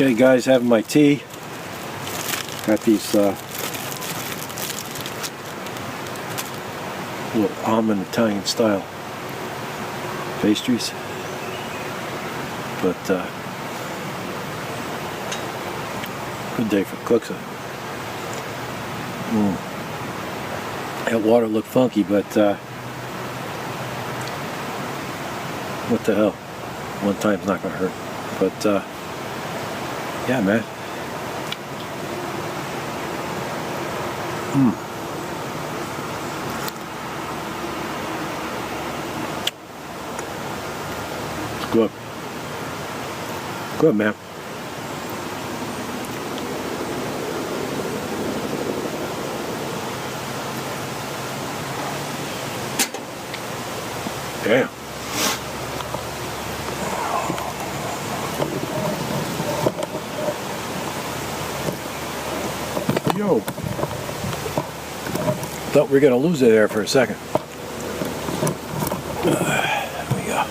Okay guys, having my tea. Got these little almond Italian style pastries. But good day for cooks. That water looked funky, but what the hell? One time's not gonna hurt. But yeah, man. It's good. Good, man. Damn. Yo. Thought we were going to lose it there for a second. There we go.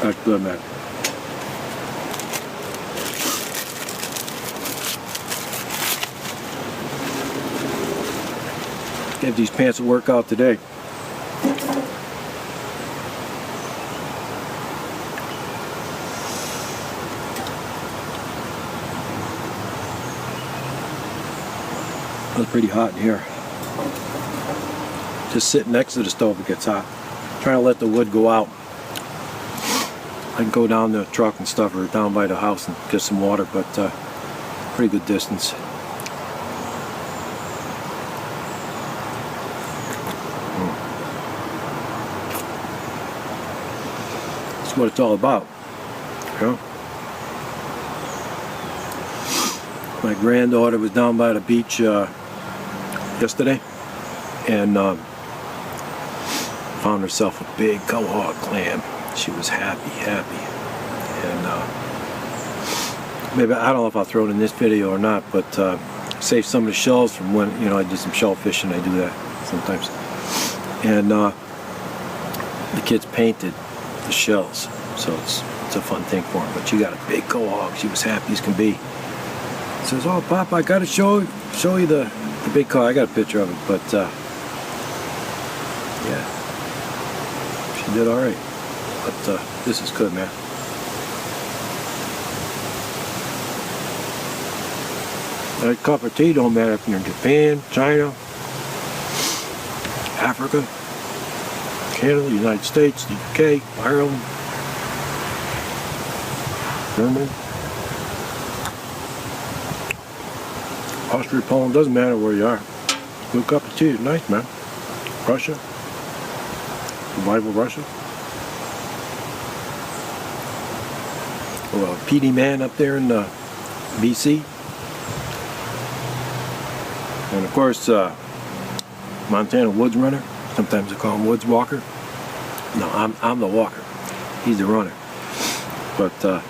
That's good, man. Give these pants a workout today. It's pretty hot in here. Just sitting next to the stove, it gets hot. Trying to let the wood go out. I can go down the truck and stuff, or down by the house and get some water, but pretty good distance. That's what it's all about, you know? My granddaughter was down by the beach yesterday and found herself a big cohort clam. She was happy, and maybe, I don't know if I'll throw it in this video or not, but save some of the shells from when, you know, I did some shell fishing. I do that sometimes, and the kids painted the shells, so it's a fun thing for them. But she got a big cohort. She was happy as can be. Says, "Oh, Pop, I got to show you the big cohort." I got a picture of it, but yeah, she did all right. But this is good, man. That cup of tea don't matter if you're in Japan, China, Africa, Canada, United States, the UK, Ireland, Germany, Austria, Poland, doesn't matter where you are. Good cup of tea is nice, man. Russia, survival Russia. Well, PD Man up there in BC, and of course Montana Woods Runner. Sometimes they call him Woods Walker. No, I'm the walker. He's the runner. But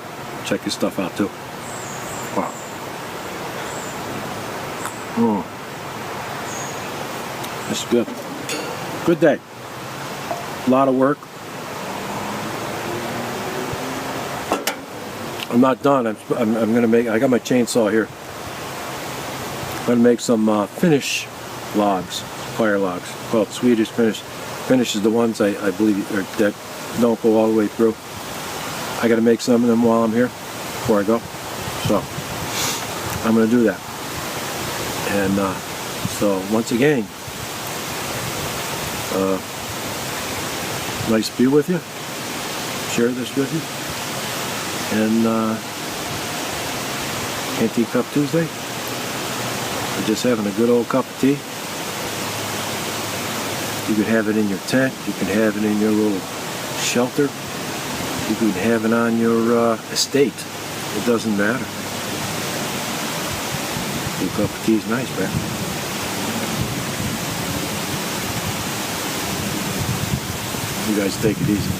check his stuff out too. Wow. That's good. Good day. A lot of work. I'm not done. I'm gonna make. I got my chainsaw here. I'm gonna make some finish logs, fire logs, called Swedish finish. Finish is the ones I believe that don't go all the way through. I got to make some of them while I'm here before I go. So I'm gonna do that. And so once again, nice to be with you. Share this with you. And Canteen Cup Tuesday. We're just having a good old cup of tea. You can have it in your tent. You can have it in your little shelter. You can have it on your estate. It doesn't matter. A cup of tea is nice, man. You guys take it easy.